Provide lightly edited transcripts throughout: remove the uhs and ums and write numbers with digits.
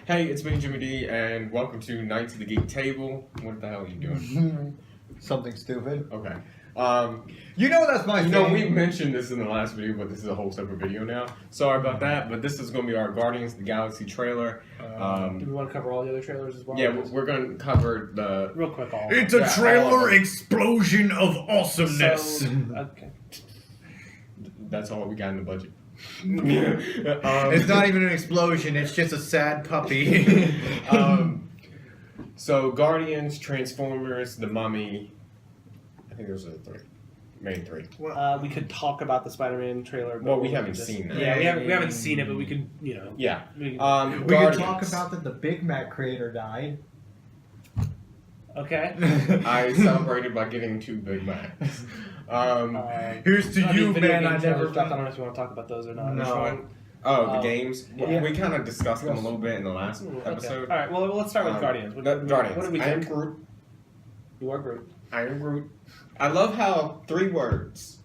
Hey, it's me, Jimmy D, and welcome to Nights of the Geek Table. What the hell are you doing? Something stupid. Okay. That's my thing. We mentioned this in the last video, but this is a whole separate video now. Sorry about that, but this is going to be our Guardians of the Galaxy trailer. Do we want to cover all the other trailers as well? Yeah, we're going to cover the... Real quick, all. It's a trailer explosion of awesomeness. Okay. That's all we got in the budget. It's not even an explosion. It's just a sad puppy. So Guardians, Transformers, The Mummy. I think those are the main three. We could talk about the Spider-Man trailer. Well, we haven't seen that. Yeah, we haven't seen it, but we could, Yeah. We Guardians. could talk about that the Big Mac creator died. Okay. I celebrated by getting 2 Big Macs. Here's to you, man. I never. I don't know if you want to talk about those or not. No. Oh, the games? Yeah. We kind of discussed them a little bit in the last episode. All right. Well, let's start with Guardians. Guardians. What do we I am think? Groot. You are Groot. I am Groot. I love how 3 words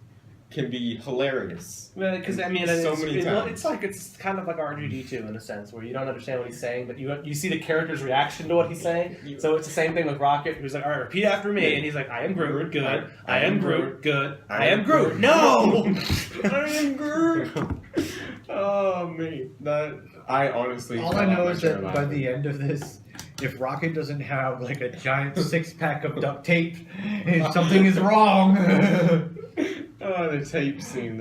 can be hilarious. Because I mean, So many times. it's kind of like R2-D2 in a sense, where you don't understand what he's saying, but you see the character's reaction to what he's saying. So it's the same thing with Rocket, who's like, "All right, repeat after me," and he's like, "I am Groot, good. I am Groot, good. I am Groot." No, I am Groot. Oh me, I honestly. All I know is that by the end of this, if Rocket doesn't have like a giant 6-pack of duct tape, something is wrong. Oh, the tape scene.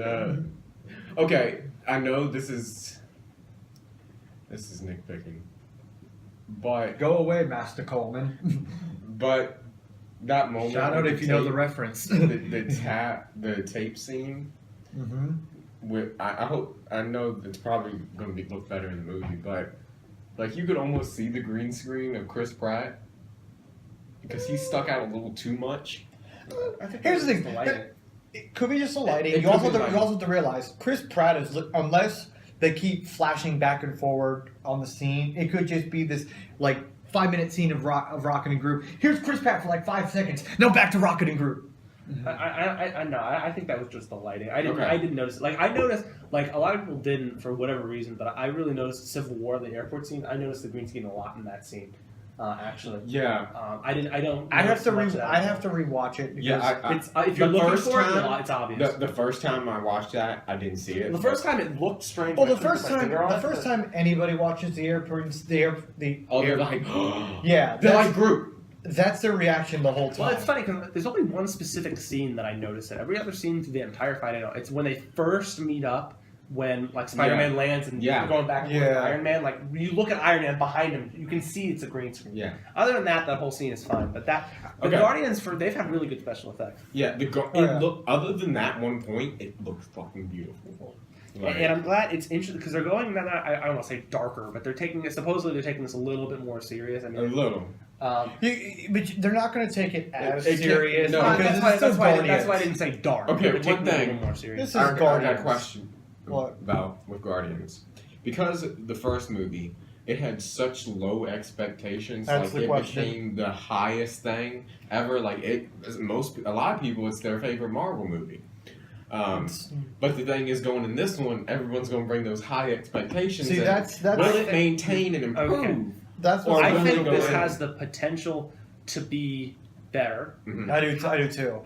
Okay, I know this is nitpicking, but Go away, Master Coleman. but that moment. Shout out with if you know the reference. the tape scene. Mm-hmm. I know it's probably going to look better in the movie, but like you could almost see the green screen of Chris Pratt because he stuck out a little too much. Here's the thing. It could be just the lighting. It You also could be have to realize Chris Pratt is, unless they keep flashing back and forward on the scene, it could just be this like 5-minute scene of Rocket and Groot. Here's Chris Pratt for like 5 seconds. Now back to Rocket and Groot. I think that was just the lighting. I didn't. Okay. I didn't notice. Like I noticed. Like a lot of people didn't for whatever reason, but I really noticed Civil War, the airport scene. I noticed the green screen a lot in that scene. Actually. Yeah. I didn't. I don't. I have to I rewatch it. Because Yeah. It's if you're The looking first for time- it, it's obvious. The first time I watched that, I didn't see it. The first time it looked strange. Well, when the I put first my time, finger on it, but- time anybody watches the airport, they're like, yeah, they're like Groot. that's their reaction the whole time. Well, it's funny because there's only one specific scene that I noticed. That every other scene through the entire fight, I know it's when they first meet up. When like Spider-Man lands and they're going back and forth with Iron Man, like you look at Iron Man behind him, you can see it's a green screen. Yeah. Other than that, that whole scene is fine. But the Guardians they've had really good special effects. Yeah. Other than that one point, it looks fucking beautiful. Like, And I'm glad it's interesting because they're going. I don't want to say darker, but they're taking this. Supposedly, they're taking this a little bit more serious. I mean, a little. Um, but they're not going to take it as It can't- serious. no. because that's why Guardians. I didn't say dark. Okay, They're taking one it a thing. little more serious. This is I got a Guardians. question What? about with Guardians. Because the first movie, it had such low expectations. That's like the it question. became the highest thing ever. Like a lot of people, it's their favorite Marvel movie. But the thing is, going in this one, everyone's going to bring those high expectations. See, and that's will it maintain and improve? Okay. That's Or what I will think it go this in? has the potential to be better. Mhm. I do too.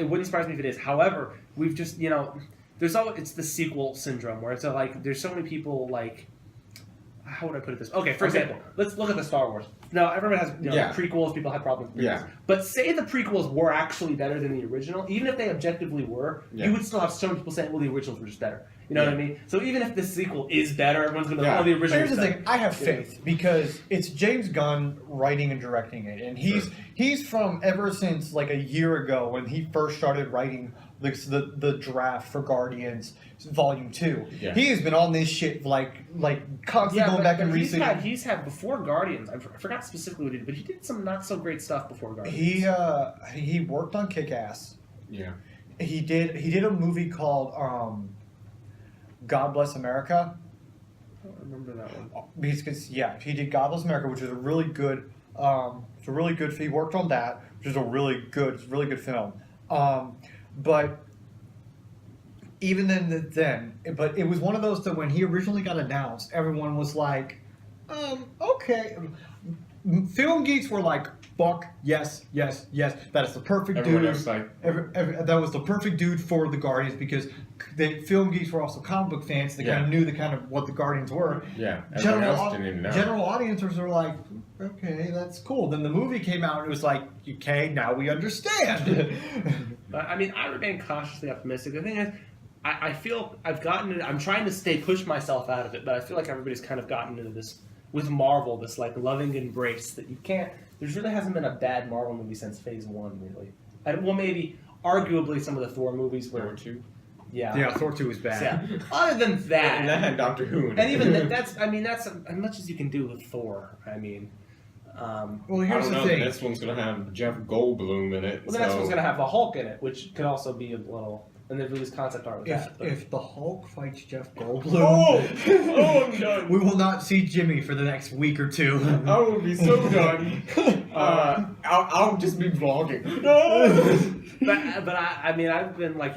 It wouldn't surprise me if it is. However, we've just it's the sequel syndrome where it's there's so many people like. How would I put it this? Okay, for example, let's look at the Star Wars. Now, everyone has prequels. People have problems with prequels. Yeah. But say the prequels were actually better than the original, even if they objectively were, you would still have some people saying, "Well, the originals were just better." You know what I mean? So even if the sequel is better, everyone's going to go, "Oh, the But original." here's the thing: I have faith because it's James Gunn writing and directing it, and he's from ever since like a year ago when he first started writing the draft for Guardians Volume 2. Yeah. He has been on this shit like constantly going back and researching. He's had before Guardians. I forgot specifically what he did, but he did some not so great stuff before Guardians. He worked on Kick-Ass. Yeah. He did a movie called God Bless America. I don't remember that one. Because he did God Bless America, which is a really good. It's a really good. He worked on that, which is a really good film. But even then, but it was one of those that when he originally got announced, everyone was like, Okay. Film geeks were like, fuck, yes, yes, yes. That is the perfect Everyone dude. else like, That was the perfect dude for the Guardians because the film geeks were also comic book fans. They kind of knew the kind of what the Guardians were. yeah, everyone else didn't even know. General audiences were like, okay, that's cool. Then the movie came out and it was like, okay, now we understand. But, I mean, I remain cautiously optimistic. The thing is, I feel I'm trying to push myself out of it, but I feel like everybody's kind of gotten into this, with Marvel, this like loving embrace that you can't, there really hasn't been a bad Marvel movie since Phase 1, really. Well, maybe, arguably some of the Thor movies were... Thor 2? Yeah, Thor 2 was bad. Yeah. Other than that... And that had Doctor Who in it. And even that's as much as you can do with Thor, I mean... well, I here's don't the know, thing. the next one's going to have Jeff Goldblum in it. Well, the next one's going to have the Hulk in it, which could also be a little... And they've released concept art with that. But... If the Hulk fights Jeff Goldblum, I'm done. we will not see Jimmy for the next week or two. I will be so done. I'll just be vlogging. No! But I mean, I've been like,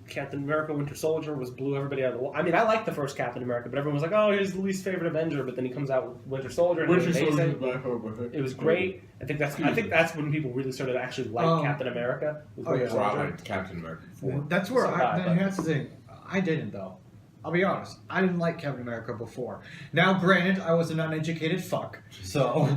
Captain America Winter Soldier blew everybody out of the wall. I mean, I like the first Captain America, but everyone was like, oh, he's the least favorite Avenger. But then he comes out with Winter Soldier, and Winter it was amazing. Soldier. It was great. I think that's when people really started to actually like Captain America. Oh, yeah. Well, I liked Captain America 4. That's where So bad, but- that's the thing. I didn't though. I'll be honest. I didn't like Captain America before. Now, granted, I was an uneducated fuck. So,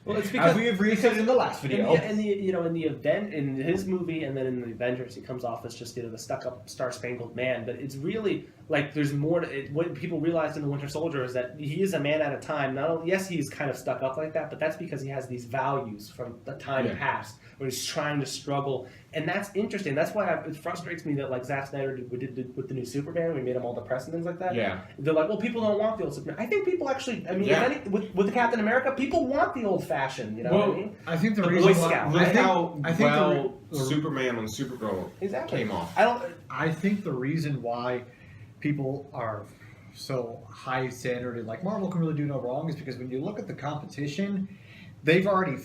Well, it's because as we have researched in the last video. in the event in his movie and then in the Avengers, he comes off as just the stuck-up Star-Spangled Man. But it's really like there's more to it. What people realized in the Winter Soldier is that he is a man at a time. Not only, yes, he's kind of stuck up like that, but that's because he has these values from the time past where he's trying to struggle, and that's interesting. That's why it frustrates me that like Zack Snyder did with the new Superman. We made him all depressed and things like that. Yeah. They're like, well, people don't want the old Superman. I think people actually. I mean, Yeah. with the Captain America, people want the old fashioned. You know what I mean? I think the The reason Boy why Scout. Look how I think well the Superman and Supergirl Exactly. came off. I think the reason why people are so high standard and like Marvel can really do no wrong is because when you look at the competition, they've already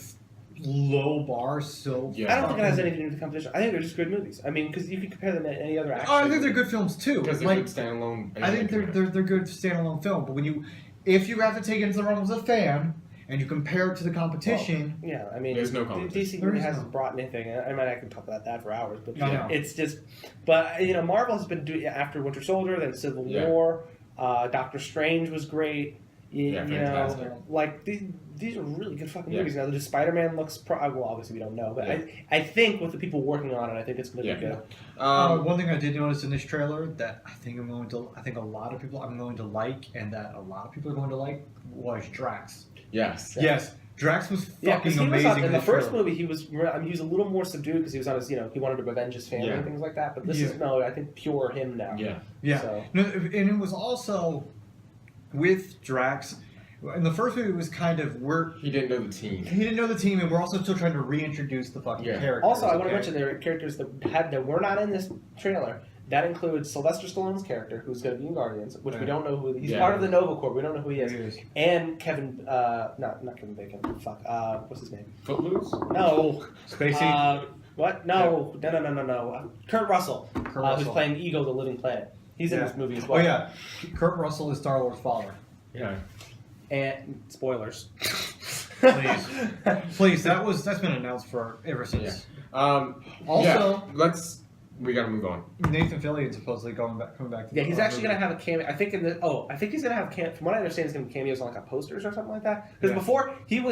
low bar so. Yeah. I don't think it has anything to do with the competition. I think they're just good movies. I mean, because you can compare them to any other action. Oh, I think they're good films too. Because they're Like, good standalone. I think they're good standalone film. But if you have to take it into the realm as a fan and you compare it to the competition, Yeah, I mean, There's no competition. DC There really is hasn't no. brought anything. I mean, I can talk about that for hours, but I know. it's just. But Marvel has been doing after Winter Soldier, then Civil Yeah. War. Doctor Strange was great. Yeah, fantastic. Like these are really good fucking Yeah. movies. Now, the Spider-Man looks. Well, obviously we don't know, but I think with the people working on it, I think it's going to be good. one thing I did notice in this trailer that I think a lot of people I'm going to like, and that a lot of people are going to like, was Drax. Yes. Yes, Drax was Yeah, fucking because he was amazing in the this first trailer. movie. He was a little more subdued because he was on his, he wanted to revenge his family and things like that. But this is I think pure him now. Yeah. Yeah, So. no, and it was also with Drax. In the first movie, it was kind of He didn't know the team. he didn't know the team, and we're also still trying to reintroduce the fucking characters. Also, I want to okay? mention there are characters that were not in this trailer. That includes Sylvester Stallone's character, who's going to be in Guardians, which we don't know who he's part of the Nova Corps. We don't know who he is. And Kevin, not Kevin Bacon. Fuck. What's his name? Footloose? No. Spacey. What? No. No. Kurt Russell, who's Russell. playing Ego, the Living Planet. He's in this movie as well. Oh yeah, Kurt Russell is Star-Lord's father. Yeah. And spoilers. Please, that's been announced for ever since. Also, we gotta move on. Nathan Fillion supposedly coming back. Yeah, he's actually going to have a cameo. I think he's going to have from what I understand, he's going to cameos on like a posters or something like that. Because before people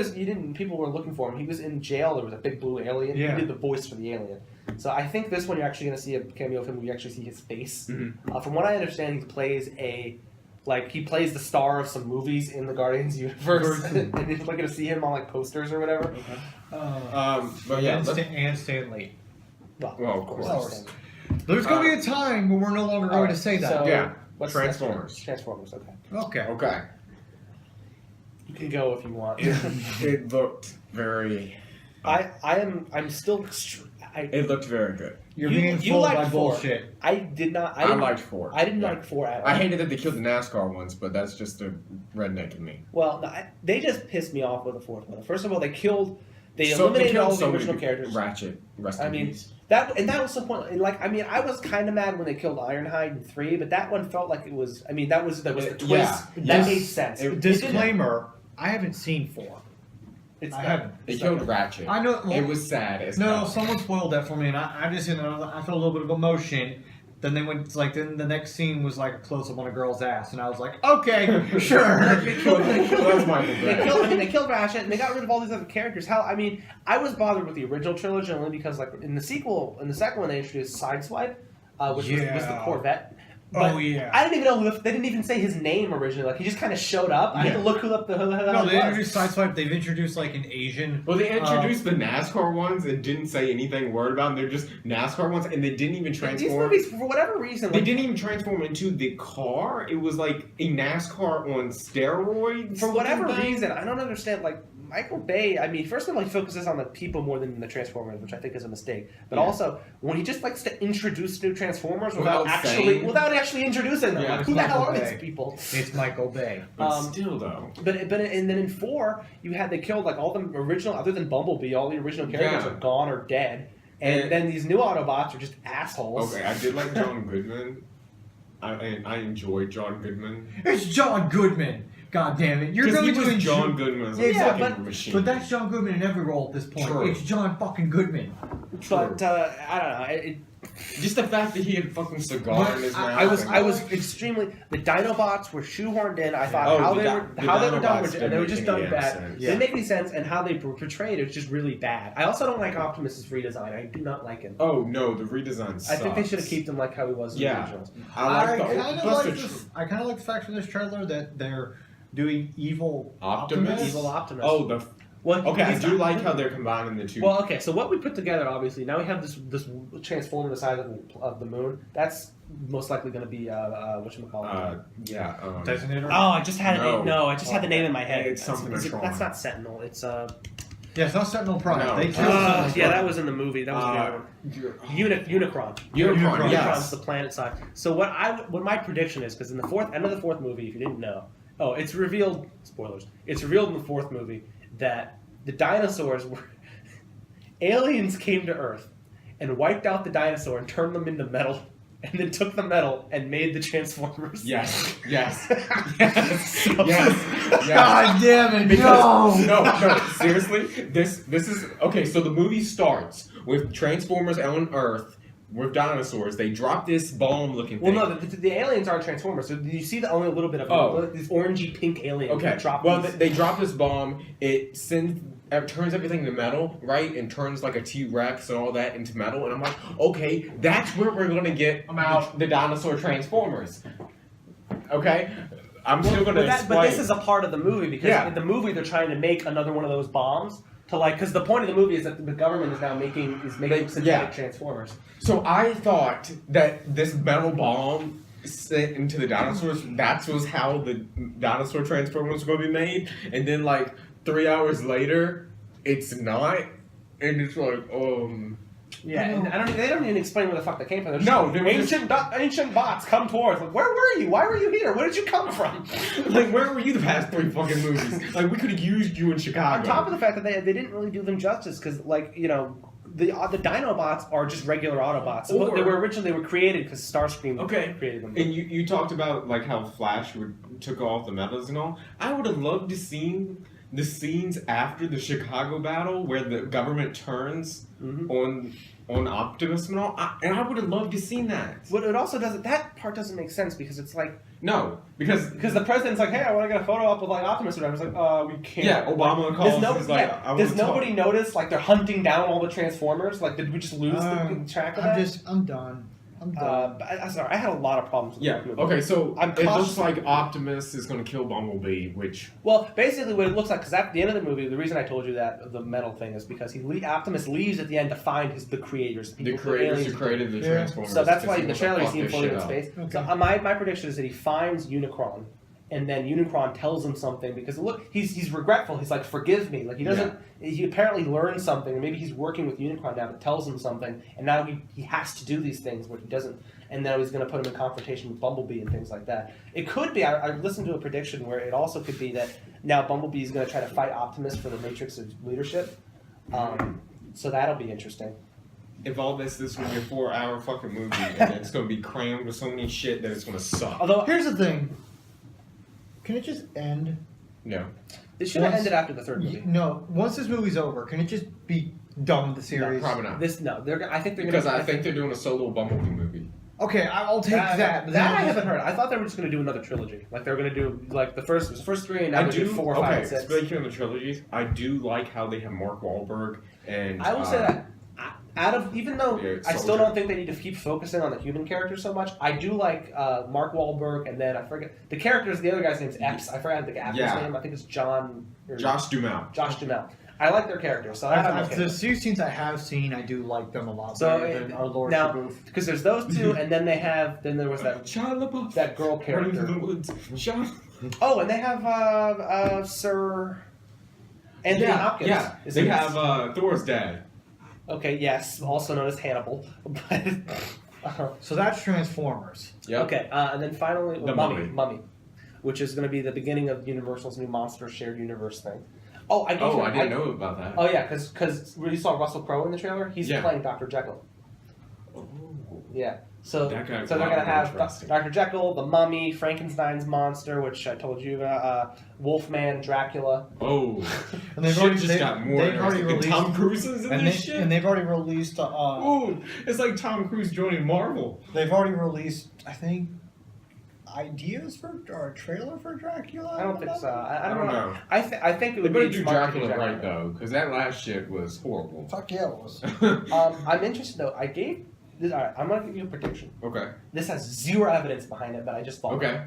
were looking for him. He was in jail. There was a big blue alien. Yeah. He did the voice for the alien. So I think this one you're actually going to see a cameo of him where you actually see his face. Mm-hmm. From what I understand, he plays the star of some movies in the Guardians universe, and you're going to see him on like posters or whatever. But yeah, and Stan Lee. Well, of course. There's going to be a time when we're no longer going to say that. So, Yeah. what's Transformers. Transformers. Okay. Okay. You can go if you want. It looked very. I'm still. It looked very good. You're being fooled by liked 4. bullshit. I did not. I liked 4. I didn't like 4 at all. I hated that they killed the NASCAR ones, but that's just a redneck in me. Well, no, they just pissed me off with the 4th one. First of all, they killed They So eliminated all killed the so many original people. characters. Ratchet. Rest in peace. That was the point. Like, I mean, I was kind of mad when they killed Ironhide in 3, but that one felt like it was. I mean, that was the twist. Yeah. That Yes. made sense. Disclaimer: I haven't seen 4. I haven't. They killed Ratchet. I know. It was sad as No, hell. someone spoiled that for me, and I just, I felt a little bit of emotion. Then they went then the next scene was like a close up on a girl's ass, and I was like, okay, sure. They killed Michael Bay. they killed Ratchet, and they got rid of all these other characters. I mean, I was bothered with the original trilogy only because, like, in the second one, they introduced Sideswipe, which was the Corvette. But yeah. I didn't even know they didn't even say his name originally. Like, he just kind of showed up. I had to look who the hell No, they was. introduced Sideswipe. They've introduced like an Asian. Well, they introduced the NASCAR ones and didn't say anything word about them. They're just NASCAR ones, and they didn't even transform. These movies, for whatever reason, They didn't even transform into the car. It was like a NASCAR on steroids. for whatever thing. reason, I don't understand. Like, Michael Bay, I mean, first of all, he focuses on the people more than the Transformers, which I think is a mistake. But also, when he just likes to introduce new Transformers without actually introducing them, Yeah, like, it's who the hell Michael are Bay. these people? It's Michael Bay. But still, though. But and then in 4, they killed like all the original, other than Bumblebee, all the original characters are gone or dead, and then these new Autobots are just assholes. Okay, I did like John Goodman. I enjoyed John Goodman. It's John Goodman. God damn it! You're Because going he to was John Goodman as a Yeah, fucking machine. But that's John Goodman in every role at this point. True. It's John fucking Goodman. But I don't know. Just the fact that he had a fucking cigar in his mouth. I was extremely. The Dinobots were shoehorned in. I thought Oh, how the they were done Dinobots they were didn't just make done any bad. sense. They didn't make any sense, and how they were portrayed is just really bad. I also don't like Optimus's redesign. I do not like him. Oh no, the redesign sucks. I think they should have kept him like how he was in the originals. I like I kind of like the fact from this trailer that they're doing evil Optimus? Evil Optimus. Oh, the. Well, Okay, I he's do not- like how they're combining the two. Well, okay, so what we put together, obviously, now we have this transformer the size of the moon. That's most likely going to be whatchamacallit. yeah. Designator. Oh, I just had No. it. No, I just had the name in my head. It's something Tron. That's not Sentinel. It's Yeah, it's not Sentinel Prime. No. They killed yeah, Sentinel Prime. that was in the movie. That was the other one. Unicron. Unicron, yes. Unicron's the planet side. So what my prediction is, because in the end of the fourth movie, if you didn't know, it's revealed. Spoilers. It's revealed in the fourth movie that the dinosaurs were aliens came to Earth and wiped out the dinosaur and turned them into metal, and then took the metal and made the Transformers. Yes. Yes. Yes. Yes. God damn it! Because, no. no, seriously, this is okay. So the movie starts with Transformers on Earth with dinosaurs. They drop this bomb-looking Well, thing. no, the aliens aren't Transformers. So you see only a little bit of this orangey pink alien. Okay. Drop Well, these- they drop this bomb. It turns everything to metal, right? And turns like a T-Rex and all that into metal. And I'm like, okay, that's where we're gonna get the dinosaur Transformers. Okay. I'm still gonna explain. But this is a part of the movie because in the movie they're trying to make another one of those bombs to because the point of the movie is that the government is now making synthetic Transformers. So I thought that this metal bomb sent into the dinosaurs. That was how the dinosaur Transformers were going to be made. And then 3 hours later, it's not, and it's like Yeah, and they don't even explain where the fuck they came from. No, they were ancient bots come towards. Like, where were you? Why were you here? Where did you come from? where were you the past 3 fucking movies? We could have used you in Chicago. On top of the fact that they didn't really do them justice, because the Dinobots are just regular Autobots. They were created because Starscream created them. And you talked about how Flash took off the metals and all. I would have loved to see the scenes after the Chicago battle where the government turns on Optimus and all, and I would have loved to seen that. But it also doesn't. That part doesn't make sense because it's no, because the president's like, hey, I want to get a photo up with Optimus, and I was like, we can't. Yeah, Obama calls. Does nobody notice they're hunting down all the Transformers? Did we just lose the track of that? I'm done. I'm done. I'm sorry, I had a lot of problems with Yeah. that movie. Okay, so I'm it looks like Optimus is going to kill Bumblebee, which. Well, basically, what it looks like, because at the end of the movie, the reason I told you that the metal thing is because Optimus leaves at the end to find the creators, The creators who created the Transformers. So that's why in the trailer you fuck see him this floating in shit up. space. Okay. So my prediction is that he finds Unicron, and then Unicron tells him something because look, he's regretful. He's like, forgive me. He doesn't. He apparently learned something, or maybe he's working with Unicron now that tells him something, and now he has to do these things where he doesn't. And now he's going to put him in confrontation with Bumblebee and things like that. It could be. I listened to a prediction where it also could be that now Bumblebee is going to try to fight Optimus for the Matrix's leadership. So that'll be interesting. If all this would be a 4-hour fucking movie, and it's gonna be crammed with so many shit that it's gonna suck. Although Here's the thing. Can it just end? No. it should have once- ended after the third movie. No. Once this movie's over, can it just be done with the series? Probably not. I think they're Because gonna. I think they're doing a solo Bumblebee movie. Okay, I'll take that. but That then I just- haven't heard. I thought they were just going to do another trilogy. Like they were going to do like the first 3, and now they do 4, 5, and 6. Speaking of the trilogies, I do like how they have Mark Wahlberg and. I will say that out of even though Yeah, I still Soldier. don't think they need to keep focusing on the human characters so much, I do like Mark Wahlberg, and then I forget the characters. The other guy's name's Epps. I forgot the actor's Yeah. name. I think it's John. Or Josh Duhamel. Josh Duhamel. I like their characters, so that I'm okay The with. few scenes I have seen, I do like them a lot So better than our Lord now, Shabouf. because there's those two, and then there was that Shia LaBeouf. that girl Running through character. the woods. Shia. Oh, and they have Sir Anthony Hopkins. Yeah. Is They in this. have Thor's dad. Okay, yes, also known as Hannibal. But, So that's Transformers. Yep. okay, and then finally, The Mummy. which is going to be the beginning of Universal's new monster shared universe thing. I didn't know about that. Oh yeah, because you saw Russell Crowe in the trailer. He's Yeah. playing Dr. Jekyll. Oh. Yeah. So That guy's they're a lot gonna more have interesting. Dr. Jekyll, the Mummy, Frankenstein's monster, which I told you about, Wolfman, Dracula. Oh. And they've Shit already, just got more they've already interesting. released Tom Cruise is in and, this shit. and they've already released Ooh, it's like Tom Cruise joining Marvel. they've already released, I think, ideas for or a trailer for Dracula. I don't think so. I I don't don't know. know. I think it They would better be do smart to Dracula right though, because that last shit was horrible. Fuck yeah, it was. I'm interested though. I gave. All right, I'm gonna give you a prediction. Okay. This has zero evidence behind it, but I just thought. Okay.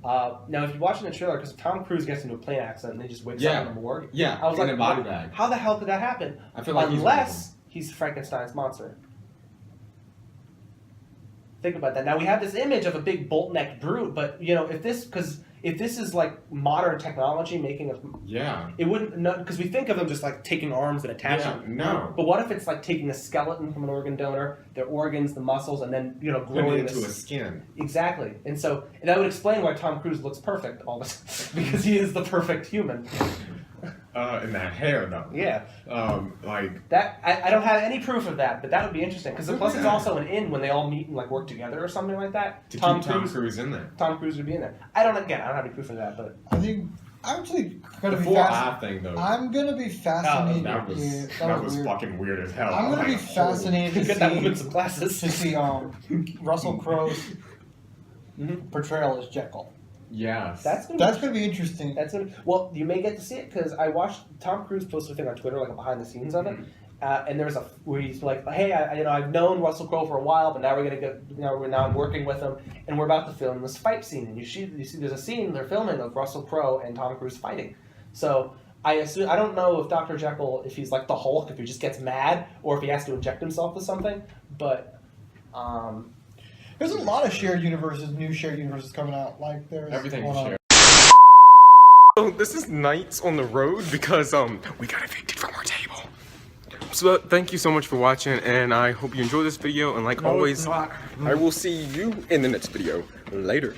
Now, if you're watching the trailer, because Tom Cruise gets into a plane accident and he just wakes Yeah. up in the morgue. Yeah. I was in like, a body bag. how the hell did that happen? I feel like Unless he's Frankenstein's monster. Think about that. Now we have this image of a big bolt-necked brute, but if this is like modern technology making a, Yeah. it wouldn't because we think of them just like taking arms and attaching. Yeah, no. But what if it's like taking a skeleton from an organ donor, their organs, the muscles, and then Put it growing into this a skin. exactly. And that would explain why Tom Cruise looks perfect all the time because he is the perfect human. And that hair though. Yeah. Like. That I don't have any proof of that, but that would be interesting because plus it's also an inn when they all meet and like work together or something like that. To keep Tom Cruise in there. Tom Cruise would be in there. I don't have any proof of that, but I think I'm actually gonna The be 4-eye thing though. I'm gonna be fascinated. That was yeah, that was weird. fucking weird as hell. I'm gonna be Like, fascinated to get that woman see some glasses. Russell Crowe's Mhm. portrayal as Jekyll. Yes. That's Gonna be interesting. well, you may get to see it because I watched Tom Cruise post a thing on Twitter, like a behind the scenes of it, and there was where he's like, "Hey, I've known Russell Crowe for a while, but now we're gonna get, now I'm working with him, and we're about to film this fight scene, and you see there's a scene they're filming of Russell Crowe and Tom Cruise fighting, so." I don't know if Dr. Jekyll, if he's like the Hulk, if he just gets mad, or if he has to inject himself with something, but There's a lot of shared universes, new shared universes coming out. Like there's Everything one is on- shared. So this is nights on the road because we got evicted from our table. So thank you so much for watching, and I hope you enjoyed this video. And like always, I will see you in the next video. Later.